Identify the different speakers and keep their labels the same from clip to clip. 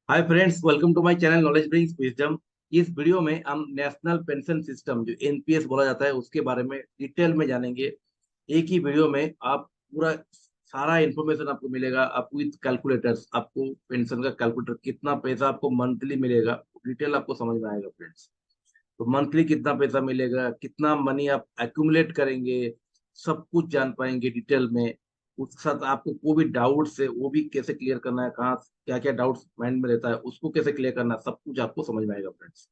Speaker 1: Hi friends, welcome to my channel knowledge brings wisdom. इस वीडियो में हम नेशनल पेंशन सिस्टम जो एनपीएस बोला जाता है उसके बारे में डिटेल में जानेंगे। एक ही वीडियो में आप पूरा सारा इंफॉर्मेशन आपको मिलेगा। आपको विद कैलकुलेटर्स आपको पेंशन का कैलकुलेटर कितना पैसा आपको मंथली मिलेगा डिटेल आपको समझ में आएगा फ्रेंड्स। तो मंथली कितना पैसा मिलेगा, कितना मनी आप एक्यूमुलेट करेंगे, सब कुछ जान पाएंगे डिटेल में। उसके साथ आपको कोई भी डाउट्स है वो भी कैसे क्लियर करना है, कहाँ क्या क्या डाउट्स माइंड में रहता है उसको कैसे क्लियर करना है, सब कुछ आपको समझ में आएगा फ्रेंड्स।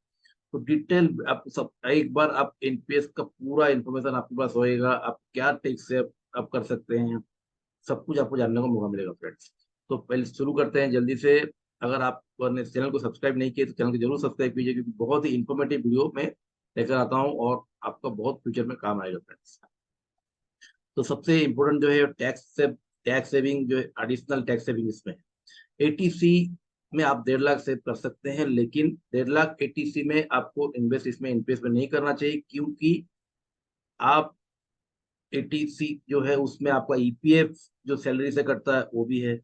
Speaker 1: तो डिटेल आप सब एक बार आप एनपीएस का पूरा इंफॉर्मेशन आपके पास होएगा, आप क्या टैक्स से आप कर सकते हैं, सब कुछ आपको जानने को मौका मिलेगा फ्रेंड्स। तो पहले शुरू करते हैं जल्दी से। अगर आपने चैनल को सब्सक्राइब नहीं किया तो चैनल को जरूर सब्सक्राइब कीजिए, क्योंकि बहुत ही इंफॉर्मेटिव वीडियो में लेकर आता हूँ और आपका बहुत फ्यूचर में काम आएगा फ्रेंड्स। तो सबसे इम्पोर्टेंट जो है टैक्स सेविंग जो है, एडिशनल टैक्स सेविंग इसमें एटीसी में आप 1.5 लाख सेव कर सकते हैं, लेकिन 1.5 लाख एटीसी में आपको इन्वेस्ट इसमें एनपीएस में नहीं करना चाहिए, क्योंकि आप एटीसी जो है उसमें आपका ईपीएफ जो सैलरी से कटता है वो भी है।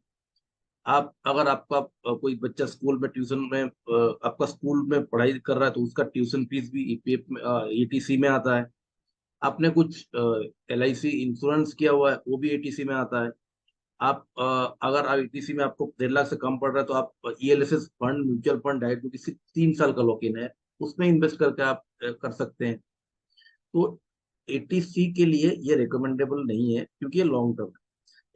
Speaker 1: आप अगर आपका कोई बच्चा स्कूल में ट्यूशन में आपका स्कूल में पढ़ाई कर रहा है तो उसका ट्यूशन फीस भी ईपीएफ में एटीसी में आता है। आपने कुछ एलआईसी इंश्योरेंस किया हुआ है वो भी एटीसी में आता है। आप अगर आप एटीसी में आपको 1.5 लाख से कम पड़ रहा है तो आप ELSS fund, mutual fund direct, जो कि सिर्फ 3 साल का लॉक इन है, उसमें इन्वेस्ट करके आप कर सकते हैं। तो एटीसी के लिए ये रिकमेंडेबल नहीं है क्योंकि ये लॉन्ग टर्म है।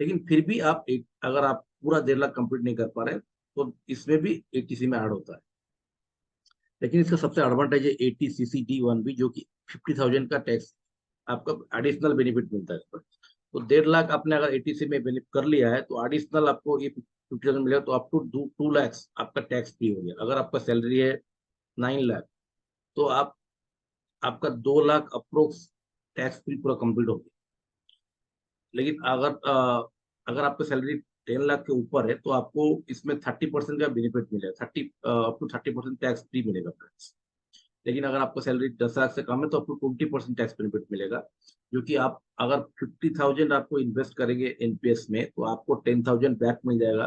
Speaker 1: लेकिन फिर भी अगर आप पूरा 1.5 लाख कंप्लीट नहीं कर पा रहे तो इसमें भी एटीसी में ऐड होता है। लेकिन इसका सबसे एडवांटेज है एटीसीसी डी 1 भी, जो कि 50,000 का टैक्स आपका एडिशनल बेनिफिट मिलता है इस पर। तो 1.5 लाख आपने अगर एटीसी में बेनिफिट कर लिया है तो एडिशनल आपको ये 50,000 मिलेगा, तो अप टू 2 लाख आपका टैक्स फ्री हो गया। अगर आपका सैलरी है 9 लाख तो आपका 2 लाख अप्रोक्स टैक्स फ्री पूरा कंप्लीट हो गया। लेकिन अगर आपका सैलरी 10 लाख के ऊपर है तो आपको इसमें 30% का बेनिफिट मिलेगा, 30% टैक्स फ्री मिलेगा फ्रेंड्स। लेकिन अगर आपका सैलरी 10 लाख से कम है तो आपको 20% टैक्स बेनिफिट मिलेगा। जो कि आप अगर 50,000 आपको इन्वेस्ट करेंगे एनपीएस में तो आपको 10,000 बैक मिल जाएगा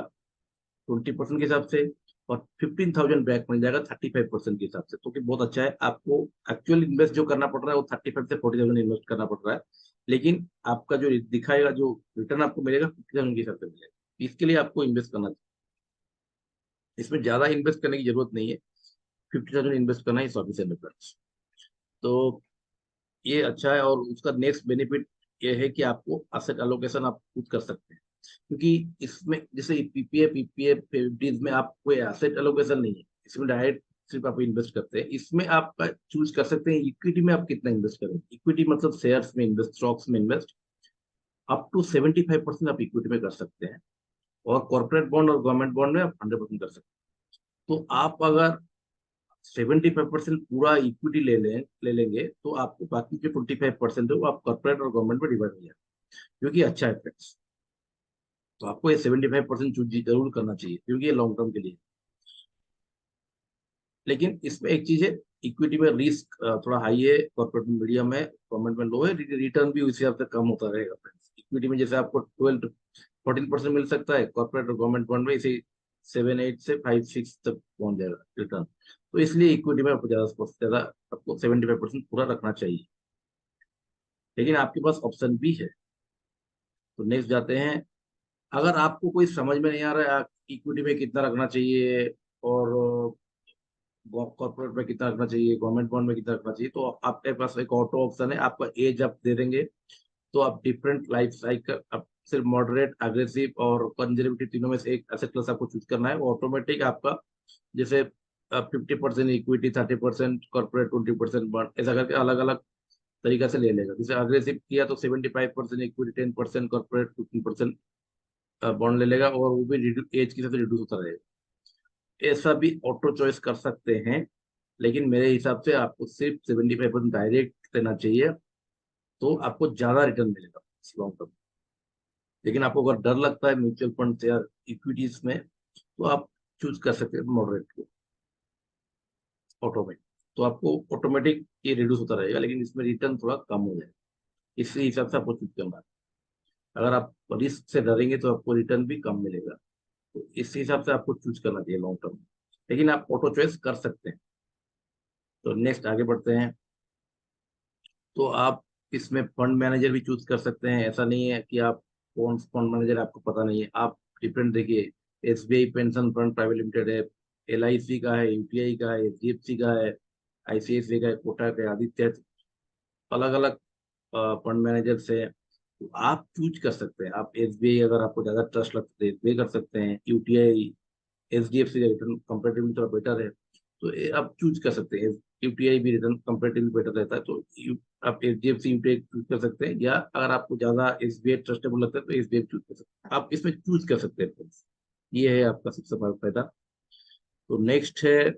Speaker 1: 20% के हिसाब से, और 15,000 बैक मिल जाएगा 35% के हिसाब से। तो कि बहुत अच्छा है। आपको एक्चुअल इन्वेस्ट जो करना पड़ रहा है वो 35 से 40,000 इन्वेस्ट करना पड़ रहा है, लेकिन आपका जो दिखाएगा जो रिटर्न आपको मिलेगा 50,000 के हिसाब से मिलेगा। इसके लिए आपको इन्वेस्ट करना चाहिए। इसमें ज्यादा इन्वेस्ट करने की जरूरत नहीं है, 50,000 इन्वेस्ट करना ही सफिशिएंट है friends। तो ये अच्छा है। और उसका नेक्स्ट बेनिफिट ये है कि आपको असेट एलोकेशन आप खुद कर सकते हैं, क्योंकि इसमें जैसे पीपीएफ पीपीएफ फिफ्टीज में आप कोई एसेट एलोकेशन नहीं है, इसमें डायरेक्ट सिर्फ आप इन्वेस्ट करते हैं। इसमें आप चूज कर सकते हैं इक्विटी में आप कितना इन्वेस्ट करें। इक्विटी मतलब शेयर्स में इन्वेस्ट, स्टॉक्स में इन्वेस्ट। अप टू 75% आप इक्विटी में कर सकते हैं, और कॉर्पोरेट बॉन्ड और गवर्नमेंट बॉन्ड में आप 100% कर सकते हैं। तो आप अगर 75% पूरा इक्विटी ले लेंगे तो आपको बाकी जो 25% है वो आप कॉर्पोरेट और गवर्नमेंट में डिवाइड हो जाए, जो कि अच्छा है फ्रेंड्स। तो आपको ये 75% चूज जरूर करना चाहिए क्योंकि ये लॉन्ग टर्म के लिए। लेकिन इसमें एक चीज है, इक्विटी में रिस्क थोड़ा हाई है, कॉर्पोरेट में मीडियम है, गवर्नमेंट में लो है। रिटर्न भी उसी हिसाब से कम होता रहेगा फ्रेंड्स। इक्विटी में जैसे आपको 12 14% मिल सकता है, कॉर्पोरेट और गवर्नमेंट बॉन्ड में इसे 7 8 से 5 6 तक पहुंच जाएगा रिटर्न। तो इसलिए इक्विटी में आपको ज्यादा आपको 75% पूरा रखना चाहिए। लेकिन आपके पास ऑप्शन भी है। तो नेक्स्ट जाते हैं। अगर आपको कोई समझ में नहीं आ रहा है इक्विटी में कितना रखना चाहिए और कॉर्पोरेट में कितना रखना चाहिए, गवर्नमेंट बॉन्ड में कितना रखना चाहिए, तो आपके पास एक ऑटो ऑप्शन है। आपका एज आप दे देंगे तो आप डिफरेंट लाइफ साइकिल, आप सिर्फ मॉडरेट, अग्रेसिव और कंजर्वेटिव तीनों में से एक एसेट क्लास आपको चूज करना है। वो ऑटोमेटिक आपका जैसे 50% इक्विटी, 30% कॉर्पोरेट, 20% बॉन्ड, ऐसा करके अलग अलग तरीका से ले लेगा। जैसे अग्रेसिव किया तो 75% इक्विटी, 10% कॉर्पोरेट, 15% बॉन्ड ले लेगा, और वो भी एज के साथ रिड्यूस होता रहेगा। ऐसा भी ऑटो चॉइस कर सकते हैं, लेकिन मेरे हिसाब से आपको सिर्फ 75% डायरेक्ट देना चाहिए, तो आपको ज्यादा रिटर्न मिलेगा लॉन्ग टर्म। लेकिन आपको अगर डर लगता है म्यूचुअल फंड या इक्विटीज में तो आप चूज कर सकते हैं मॉडरेट को, ऑटो में। तो आपको ऑटोमेटिक ये रिड्यूस होता रहेगा, लेकिन इसमें रिटर्न थोड़ा कम हो जाएगा। इसी हिसाब से आपको चूज करना है। अगर आप रिस्क से डरेंगे तो आपको रिटर्न भी कम मिलेगा। तो इस हिसाब से आपको चूज करना चाहिए लॉन्ग टर्म। लेकिन आप ऑटो चॉइस कर सकते हैं। तो नेक्स्ट आगे बढ़ते हैं। तो आप इसमें फंड मैनेजर भी चूज कर सकते हैं, ऐसा नहीं है कि आप कौन फंड मैनेजर आपको पता नहीं है। आप डिफरेंट देखिए, SBI pension fund private limited है, एलआईसी का है, यूटीआई का है, एचडीएफसी का है, आईसीआईसीआई का है, कोटक है, आदित्य है, अलग अलग फंड मैनेजर से। तो आप चूज कर सकते हैं। आप एसबीआई अगर आपको ज्यादा ट्रस्ट लगता है एसबीआई कर सकते हैं, यूटीआई एचडीएफसी का रिटर्न कंपेरेटिवली थोड़ा बेटर है, तो ये आप चूज कर सकते हैं। यूटीआई भी रिटर्न कंपेरेटिवली बेटर रहता है, तो आप एचडीएफसी यूटीआई चूज कर सकते हैं, या अगर आपको ज्यादा एसबीआई ट्रस्टेबल लगता है तो एसबीआई चूज कर सकते हैं। आप इसमें चूज कर सकते हैं friends। ये है आपका सबसे बड़ा फायदा। तो नेक्स्ट है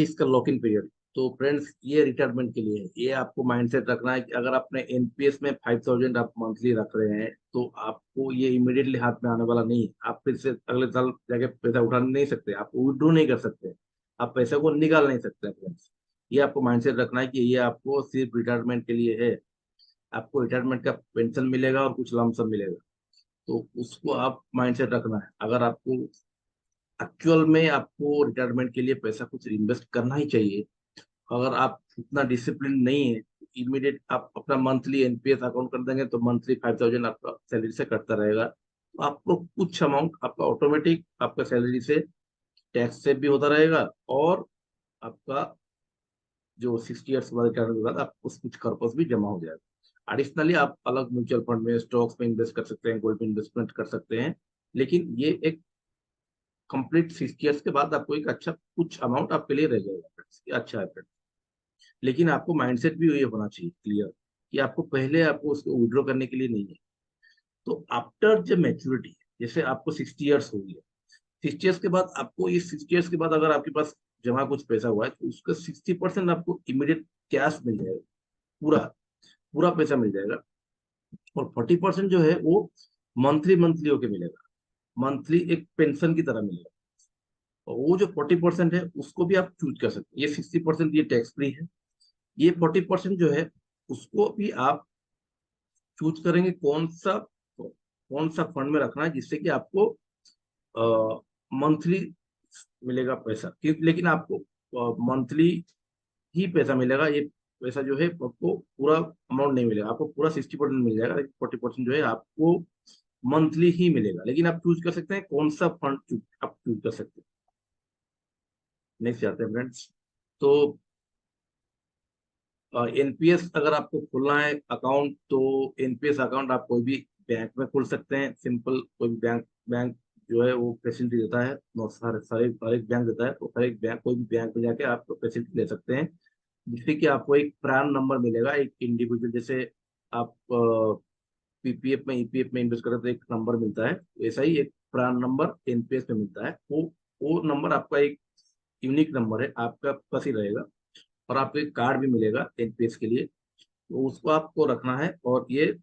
Speaker 1: इसका लॉक इन पीरियड। तो फ्रेंड्स ये रिटायरमेंट के लिए है। ये आपको माइंडसेट रखना है कि अगर आपने एनपीएस में 5000 आप मंथली रख रहे हैं, तो आपको ये इमीडिएटली हाथ में आने वाला नहीं है। आप फिर से अगले साल जाके पैसा उठा नहीं सकते, आप विड्रॉ नहीं कर सकते, आप पैसे को निकाल नहीं सकते फ्रेंड्स। ये आपको माइंडसेट रखना है कि ये आपको सिर्फ रिटायरमेंट के लिए है। आपको रिटायरमेंट का पेंशन मिलेगा और कुछ लमसम मिलेगा, तो उसको आप माइंडसेट रखना है। अगर आपको एक्चुअल में आपको रिटायरमेंट के लिए पैसा कुछ इन्वेस्ट करना ही चाहिए, अगर आप उतना डिसिप्लिन नहीं है, इमीडिएट आप अपना मंथली एनपीएस अकाउंट कर देंगे तो मंथली 5000 आपका सैलरी से कटता रहेगा, तो आपको कुछ अमाउंट आपका ऑटोमेटिक आपका सैलरी से टैक्स सेव भी होता रहेगा, और आपका जो 60 ईयर्स बाद रिटायरमेंट के बाद आपको कुछ कर्पस भी जमा हो जाएगा। एडिशनली आप अलग म्यूचुअल फंड में, स्टॉक्स में इन्वेस्ट कर सकते हैं, गोल्ड में इन्वेस्टमेंट कर सकते हैं, लेकिन ये एक कंप्लीट 60 ईयर्स के बाद आपको एक अच्छा कुछ अमाउंट आपके लिए रह जाएगा friends। ये अच्छा है friends। लेकिन आपको माइंडसेट भी ये होना चाहिए क्लियर, कि आपको पहले आपको उसको विड्रॉ करने के लिए नहीं है। तो आफ्टर जब मैच्योरिटी, जैसे आपको 60 ईयर्स हो गया, 60 ईयर्स के बाद आपको, ये 60 ईयर्स के बाद अगर आपके पास जमा कुछ पैसा हुआ है, तो उसका 60% आपको इमीडिएट कैश मिल जाएगा, पूरा पूरा पैसा मिल जाएगा। और 40% जो है वो मंथली मंथली होके मिलेगा, मंथली एक पेंशन की तरह मिलेगा। और वो जो 40% है उसको भी आप चूज कर सकते हैं। ये 60% ये टैक्स फ्री है, ये 40% जो है उसको भी आप चूज करेंगे कौन सा फंड में रखना है, जिससे कि आपको मंथली मिलेगा पैसा। लेकिन आपको मंथली ही पैसा मिलेगा। ये पैसा जो है आपको पूरा अमाउंट नहीं मिलेगा, आपको पूरा 60% मिल जाएगा, लेकिन 40% जो है आपको मंथली ही मिलेगा। लेकिन आप चूज कर सकते हैं कौन सा फंड आप चूज कर सकते हैं। नेक्स्ट जाते हैं फ्रेंड्स। तो एनपीएस अगर आपको खोलना है अकाउंट, तो एनपीएस अकाउंट आप कोई भी बैंक में खोल सकते हैं। सिंपल कोई भी बैंक बैंक जो है वो फैसिलिटी देता है, हर एक बैंक देता है। तो हर एक बैंक, कोई भी बैंक में जाके आप फैसिलिटी ले सकते हैं, जिससे कि आपको एक प्रान नंबर मिलेगा, एक इंडिविजुअल। जैसे आप पीपीएफ में, ईपीएफ में इन्वेस्ट करें तो एक नंबर मिलता है, वैसा ही एक प्रान नंबर एनपीएस में मिलता है। वो नंबर आपका एक यूनिक नंबर है, आपका पास ही रहेगा। और आपको एक कार्ड भी मिलेगा एनपीएस के लिए, तो उसको आपको रखना है। और ये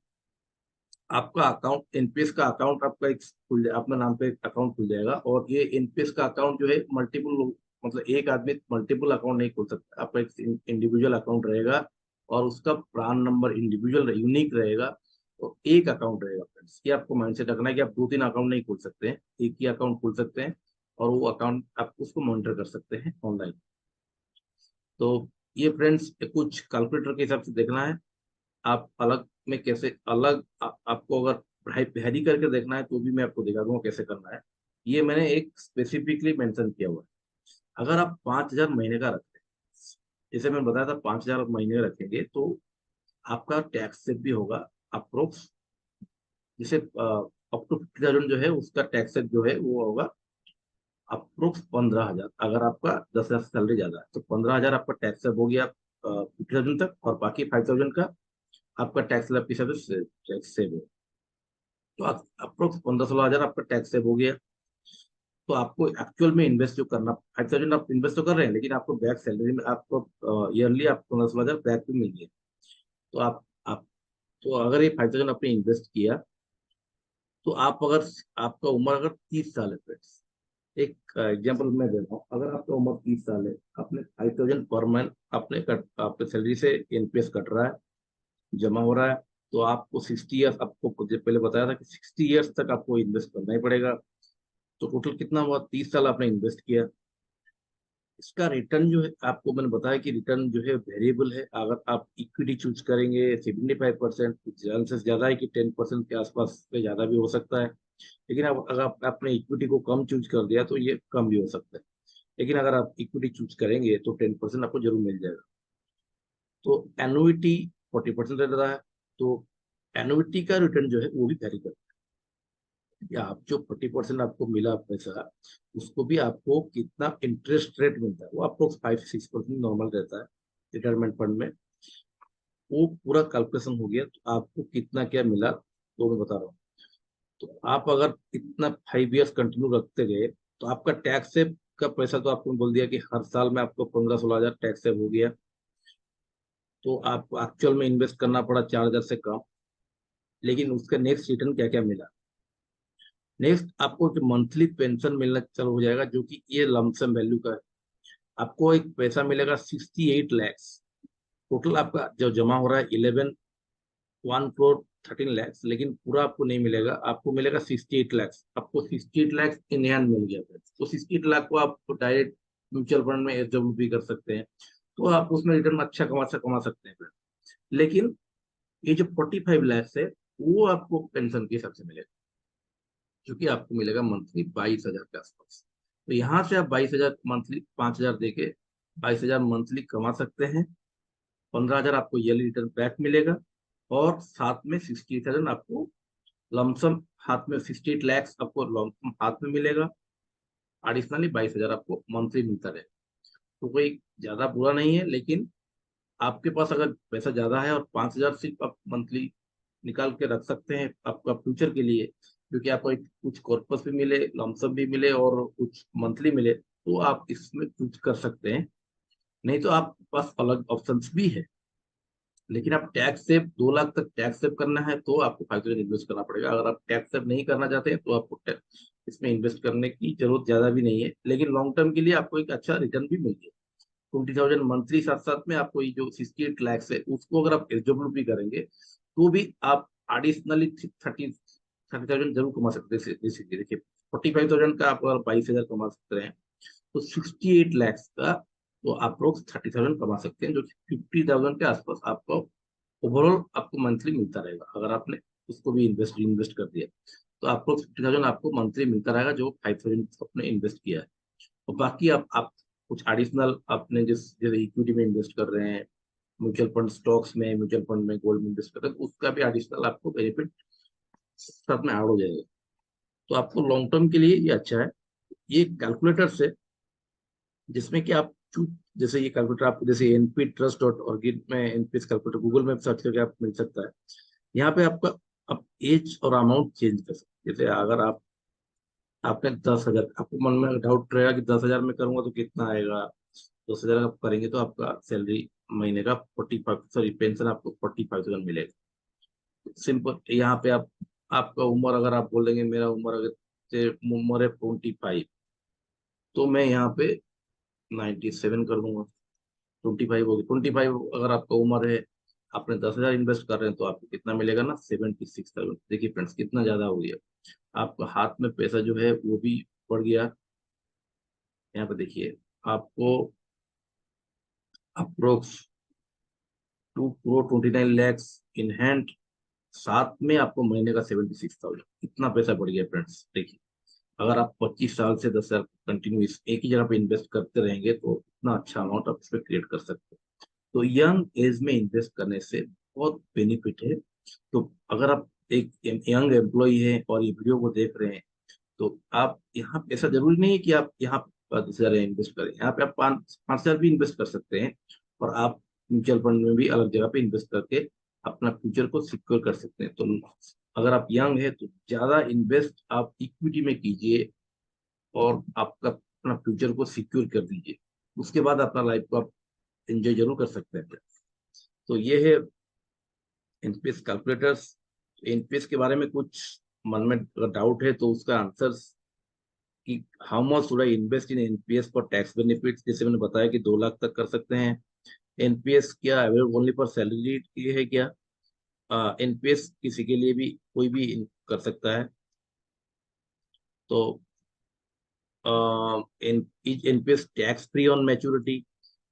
Speaker 1: आपका अकाउंट, एनपीएस का अकाउंट आपका एक खुल जाए, अपना नाम पे एक अकाउंट खुल जाएगा। और ये एनपीएस का अकाउंट जो है मल्टीपल लोग, मतलब एक आदमी मल्टीपल अकाउंट नहीं खोल सकता, आपका एक इंडिविजुअल अकाउंट रहेगा, और उसका प्रान नंबर इंडिविजुअल यूनिक रहेगा, और एक अकाउंट रहेगा फ्रेंड्स। ये आपको माइंडसेट रखना है कि आप दो तीन अकाउंट नहीं खोल सकते हैं, एक ही अकाउंट खोल सकते हैं, और वो अकाउंट आप उसको मॉनिटर कर सकते हैं ऑनलाइन। तो ये फ्रेंड्स कुछ कैलकुलेटर के हिसाब से देखना है। आप अलग में कैसे अलग आपको अगर हैरी करके देखना है तो भी मैं आपको दिखा दूंगा कैसे करना है। ये मैंने एक स्पेसिफिकली मेंशन किया हुआ है। अगर आप 5000 महीने का रखते हैं, जैसे मैंने बताया था 5000 महीने का रखेंगे, तो आपका टैक्स सेव भी होगा अप्रोक्स, जैसे अप टू 50,000 जो है उसका टैक्स सेव जो है वो होगा अप्रोक्स 15,000। अगर आपका 10,000 सैलरी ज्यादा है तो 15,000 आपका टैक्स सेव हो गया 50,000 तक, और बाकी 5,000 का आपका टैक्स स्लैब के हिसाब से टैक्स सेव है। तो अप्रोक्स 15-16 हजार आपका टैक्स सेव हो गया। तो आपको एक्चुअल में इन्वेस्ट जो करना, 5,000 आप इन्वेस्ट तो कर रहे हैं, लेकिन आपको बैक सैलरी में आपको ईयरली आपको 15-16 हजार बैक भी मिल गया। तो आप तो अगर ये 5,000 आपने इन्वेस्ट किया, तो आप अगर आपका उम्र अगर 30 साल है फ्रेंड्स, एक एग्जाम्पल मैं दे रहा हूँ, अगर आपका उम्र 30 साल है, आपने 5,000 पर मंथ अपने आपके सैलरी से एनपीएस कट रहा है, जमा हो रहा है, तो आपको 60 ईयर्स, आपको मुझे पहले बताया था कि 60 ईयर्स तक आपको इन्वेस्ट करना ही पड़ेगा। तो टोटल कितना हुआ, 30 साल आपने इन्वेस्ट किया। इसका रिटर्न जो है, आपको मैंने बताया कि रिटर्न जो है वेरिएबल है। अगर आप इक्विटी चूज करेंगे 75%, चांसेस ज्यादा है कि 10% के आसपास से ज्यादा भी हो सकता है। लेकिन अब अगर आपने इक्विटी को कम चूज कर दिया तो ये कम भी हो सकता है। लेकिन अगर आप इक्विटी चूज करेंगे तो 10% आपको जरूर मिल जाएगा। तो एनुइटी 40% रहता है। तो एनुइटी का रिटर्न जो है वो भी वेरी करता है कि आप जो 40% आपको मिला पैसा, उसको भी आपको कितना इंटरेस्ट रेट मिलता है, वो आपको 5 से 6% नॉर्मल रहता है रिटायरमेंट फंड में। वो पूरा कैलकुलेशन हो गया तो आपको कितना क्या मिला वो मैं बता रहा हूँ। तो आप अगर इतना 5 इयर्स कंटिन्यू रखते गए तो आपका टैक्स सेव का पैसा, तो आपको बोल दिया कि हर साल में आपको 15-16 हजार टैक्स सेव हो गया। तो आपको एक्चुअल में इन्वेस्ट करना पड़ा 4 हजार से कम। लेकिन उसका नेक्स्ट रिटर्न क्या क्या मिला, नेक्स्ट आपको एक मंथली पेंशन मिलना चालू हो जाएगा, जो कि ये लमसम वैल्यू का है। आपको एक पैसा मिलेगा 68 लैक्स। टोटल आपका जो जमा हो रहा है 1 करोड़ 13 लैक्स, लेकिन पूरा आपको नहीं मिलेगा, आपको मिलेगा 68 लैक्स। आपको 68 लैक्स इन हैंड मिल गया है। तो 68 लाख को आप डायरेक्ट म्यूचुअल फंड में एसडब्ल्यूपी कर सकते हैं। तो आप उसमें रिटर्न अच्छा कमा सकते हैं। लेकिन ये जो 45 लैक्स है, वो आपको पेंशन के हिसाब से मिलेगा, क्योंकि आपको मिलेगा मंथली 22 हजार के आसपास। तो यहाँ से आप 22 हजार मंथली, 5 हजार दे के 22 हजार मंथली कमा सकते हैं। 15 हजार आपको ईयरली रिटर्न बैक मिलेगा। और साथ में 68 थाउजेंड आपको लमसम हाथ में, 68 लैक्स आपको लमसम हाथ में मिलेगा। एडिशनली 22 हजार आपको मंथली मिलता रहे। तो कोई ज्यादा बुरा नहीं है। लेकिन आपके पास अगर पैसा ज्यादा है और 5 हजार सिर्फ आप मंथली निकाल के रख सकते हैं आपका फ्यूचर के लिए, क्योंकि आपको एक कुछ कॉर्पस भी मिले, लमसम भी मिले और कुछ मंथली मिले, तो आप इसमें कुछ कर सकते हैं। नहीं तो आपके पास अलग ऑप्शंस भी है। लेकिन आप टैक्स सेव 2 लाख तक टैक्स सेव करना है तो आपको 5 हजार इन्वेस्ट करना पड़ेगा। अगर आप टैक्स सेव नहीं करना चाहते हैं तो आपको इसमें इन्वेस्ट करने की जरूरत ज्यादा भी नहीं है। लेकिन लॉन्ग टर्म के लिए आपको एक अच्छा रिटर्न भी मिल गया 20,000 मंथली। साथ साथ में आपको ये जो 68 लैक्स है उसको अगर आप एलिजिबल भी करेंगे तो भी आप एडिशनली 30,000 जरूर कमा सकते हैं। देखिए देखिए, 45,000 का आप अगर 22 हजार कमा सकते हैं, तो 68 लैक्स का तो अप्रोक्स 30,000 कमा सकते हैं, जो 50,000 के आसपास आपको ओवरऑल आपको मंथली मिलता रहेगा। अगर आपने उसको भी इन्वेस्ट इन्वेस्ट कर दिया तो आपको 50,000 आपको मंथली मिलता रहेगा, जो 5,000 आपने इन्वेस्ट किया है। और बाकी आप कुछ एडिशनल अपने जैसे इक्विटी में इन्वेस्ट कर रहे हैं, म्यूचुअल फंड स्टॉक्स में, म्यूचुअल फंड में, गोल्ड में इन्वेस्ट कर रहे हैं, तो उसका भी एडिशनल आपको बेनिफिट साथ में ऐड हो जाएगा। तो आपको लॉन्ग टर्म के लिए ये अच्छा है। ये कैलकुलेटर से, जिसमें कि आप जैसे ये कैलकुलेटर आपको जैसे एनपी ट्रस्ट डॉट ऑर्ग में एनपीएस कैलकुलेटर गूगल में सर्च करके आप मिल सकता है। यहाँ पे आपका आप एज और अमाउंट चेंज कर सकते हैं। जैसे अगर आपने 10 हजार, आपको मन में डाउट रहेगा कि 10 हजार में करूंगा तो कितना आएगा। 10 हजार आप करेंगे तो आपका सैलरी महीने का 45, सॉरी पेंशन आपको 45,000 मिलेगा। सिंपल। यहाँ पे आपका उम्र अगर आप बोलेंगे, मेरा उम्र अगर से उम्र है 25, तो मैं यहाँ पे 97 कर दूंगा। 25 होगी, 25 अगर आपका उम्र है, आपने 10 हजार इन्वेस्ट कर रहे हैं, तो आपको कितना मिलेगा ना, 76,000। देखिए फ्रेंड्स, कितना ज्यादा हो गया। आपका हाथ में पैसा जो है वो भी बढ़ गया। यहाँ पे देखिए, आपको approx 2 crore 29 lakhs in hand, साथ में आपको महीने का 76,000। इतना पैसा बढ़ गया फ्रेंड्स। देखिए, अगर आप 25 साल से 10 हजार कंटिन्यू एक ही जगह पे इन्वेस्ट करते रहेंगे तो इतना अच्छा अमाउंट आप इसमें क्रिएट कर सकते हैं। तो यंग एज में इन्वेस्ट करने से बहुत बेनिफिट है। तो अगर आप एक यंग एम्प्लॉय है और ये वीडियो को देख रहे हैं, तो आप यहाँ, ऐसा जरूरी नहीं है कि आप यहाँ 10 हजार इन्वेस्ट करें, यहाँ पे आप 5 हजार भी इन्वेस्ट कर सकते हैं। और आप म्यूचुअल फंड में भी अलग जगह पे इन्वेस्ट करके अपना फ्यूचर को सिक्योर कर सकते हैं। तो अगर आप यंग है तो ज्यादा इन्वेस्ट आप इक्विटी में कीजिए और आपका अपना फ्यूचर को सिक्योर कर दीजिए। उसके बाद अपना लाइफ को आप एंजॉय जरूर कर सकते हैं। तो ये है एनपीएस कैलकुलेटर्स। एनपीएस के बारे में कुछ मन में अगर डाउट है तो उसका आंसर कि how much should I invest in NPS for tax benefits, जैसे मैंने बताया कि 2 लाख तक कर सकते हैं। एनपीएस क्या अवेलेबल ओनली फॉर सैलरी ये है क्या? एनपीएस किसी के लिए भी कोई भी कर सकता है। तो is NPS tax free on maturity?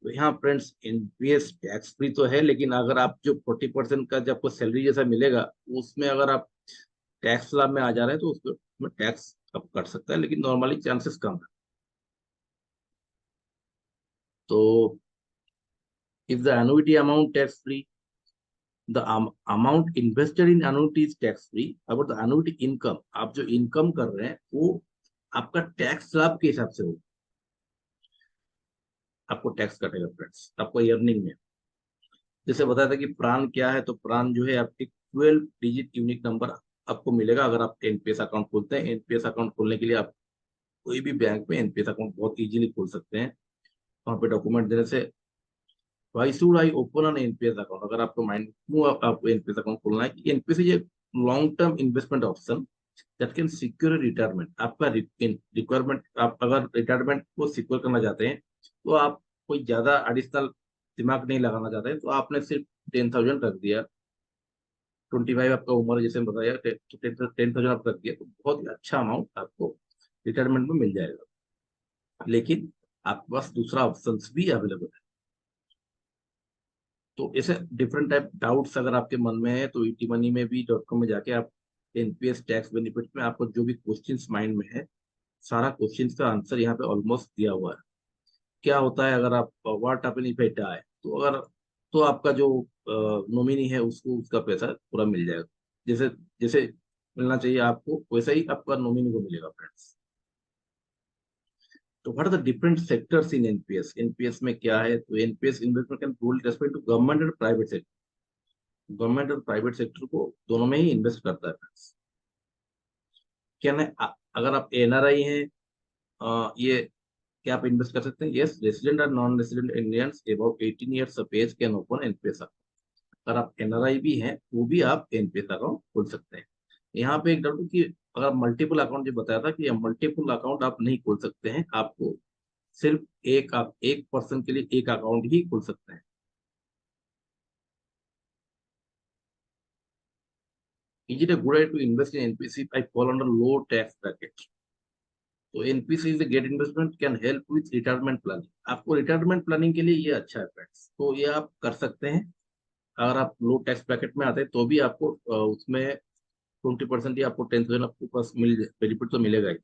Speaker 1: तो यहाँ फ्रेंड्स एनपीएस टैक्स फ्री तो है, लेकिन अगर आप जो 40% का जब आपको सैलरी जैसा मिलेगा, उसमें अगर आप टैक्स स्लैब में आ जा रहे हैं तो उसमें टैक्स आप कट सकता है, लेकिन नॉर्मली चांसेस कम है। तो if the annuity amount tax free, the amount invested in annuity is tax free, about the annuity income, आप जो इनकम कर रहे हैं वो आपका टैक्स स्लैब के हिसाब से हो, आपको टैक्स कटेगा फ्रेंड्स आपको अर्निंग में। जैसे बताया था कि प्रान क्या है, तो प्रान जो है आपकी 12 डिजिट यूनिक नंबर आपको मिलेगा अगर आप एनपीएस अकाउंट खोलते हैं। एनपीएस अकाउंट खोलने के लिए आप कोई भी बैंक में एनपीएस अकाउंट बहुत इजीली खोल सकते हैं। वहाँ पे डॉक्यूमेंट देने से, why should I open an NPS account, अगर आपको माइंड क्यों आपको एनपीएस अकाउंट खोलना है कि एनपीएस ये long term investment option that can secure retirement. आपका रिक्वायरमेंट, आप अगर रिटायरमेंट को सिक्योर करना चाहते हैं तो आप कोई ज्यादा एडिशनल दिमाग नहीं लगाना चाहते हैं, तो आपने सिर्फ 10,000 रख दिया, 25 आपका उम्र है जैसे मैं बताया, 10,000 आप रख दिया, तो बहुत ही अच्छा अमाउंट आपको रिटायरमेंट में मिल जाएगा। लेकिन आपके पास दूसरा ऑप्शन भी अवेलेबल है। तो ऐसे डिफरेंट टाइप डाउट्स अगर आपके मन में है तो ईटी मनी में भी .com में जाके आप एनपीएस टैक्स बेनिफिट में आपको जो भी क्वेश्चंस माइंड में है, सारा क्वेश्चंस का आंसर यहाँ पे ऑलमोस्ट दिया हुआ है। क्या होता है अगर आप what happen if I die, तो अगर तो आपका जो नॉमिनी है उसको उसका पैसा पूरा मिल जाएगा, जैसे जैसे मिलना चाहिए आपको वैसा ही आपका नॉमिनी को मिलेगा फ्रेंड्स। तो what are the different sectors in NPS? NPS में क्या है, तो NPS investment can rule respect to government and private sector. Government और प्राइवेट सेक्टर को दोनों में ही इन्वेस्ट करता है फ्रेंड्स। क्या नहीं, अगर आप एनआरआई हैं, ये क्या आप इन्वेस्ट कर सकते हैं? यस, रेसिडेंट और non resident Indians about 18 years of age can open NPS account. अगर आप एनआरआई भी हैं वो भी आप एनपीएस अकाउंट खोल सकते हैं। यहाँ पे एक डाउट कि अगर मल्टीपल अकाउंट, जो बताया था कि मल्टीपल अकाउंट आप नहीं खोल सकते हैं, आपको सिर्फ एक, आप एक पर्सन के लिए एक अकाउंट ही खोल सकते हैं। Is it a good idea to invest in NPC if I fall under low tax bracket? तो NPC is great investment, can help with retirement planning. आपको रिटायरमेंट प्लानिंग के लिए ये अच्छा है फ्रेंड्स, तो ये आप कर सकते हैं। अगर आप लो टैक्स ब्रैकेट में आते हैं तो भी आपको उसमें 20% या आपको 10,000 आपके पास मिल बेनिफिट तो मिलेगा ही।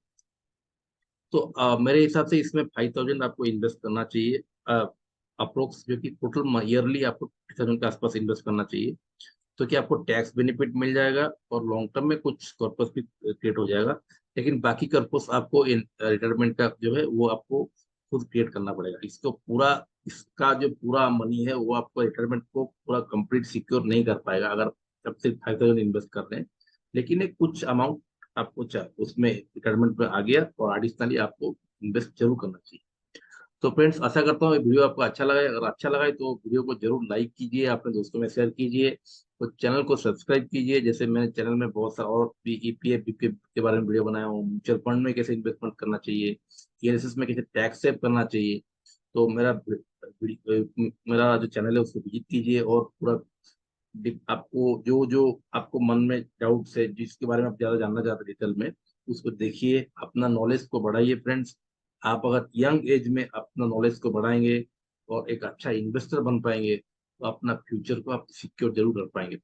Speaker 1: तो मेरे हिसाब से इसमें 5,000 आपको इन्वेस्ट करना चाहिए अप्रोक्स, जो कि टोटल ईयरली आपको 50,000 के आसपास इन्वेस्ट करना चाहिए। तो कि आपको टैक्स बेनिफिट मिल जाएगा और लॉन्ग टर्म में कुछ कॉर्पस भी क्रिएट हो जाएगा। लेकिन बाकी कॉर्पस आपको रिटायरमेंट का जो है वो आपको खुद क्रिएट करना पड़ेगा। इसको पूरा, इसका जो पूरा मनी है वो आपको रिटायरमेंट को पूरा कंप्लीट सिक्योर नहीं कर पाएगा अगर आप सिर्फ 5,000 इन्वेस्ट कर रहे हैं। लेकिन एक कुछ अमाउंट आपको उसमें रिटायरमेंट में आ गया, और एडिशनली आपको इन्वेस्ट जरूर करना चाहिए। तो फ्रेंड्स, आशा करता हूँ ये वीडियो आपको अच्छा लगा है। अगर अच्छा लगा है तो वीडियो को जरूर लाइक कीजिए, अपने दोस्तों में शेयर कीजिए, तो चैनल को सब्सक्राइब कीजिए। जैसे मैंने चैनल में बहुत सारा और भी ईपीएफ के बारे में वीडियो बनाया हूँ, म्यूचुअल फंड में कैसे इन्वेस्टमेंट करना चाहिए, ईएलएसएस में कैसे टैक्स सेव करना चाहिए। तो मेरा जो चैनल है उसको विजिट कीजिए, और पूरा आपको जो जो आपको मन में डाउट्स है, जिसके बारे में आप ज्यादा जानना चाहते हैं डिटेल में, उसको देखिए, अपना नॉलेज को बढ़ाइए फ्रेंड्स। आप अगर यंग एज में अपना नॉलेज को बढ़ाएंगे और एक अच्छा इन्वेस्टर बन पाएंगे, तो अपना फ्यूचर को आप सिक्योर जरूर कर पाएंगे।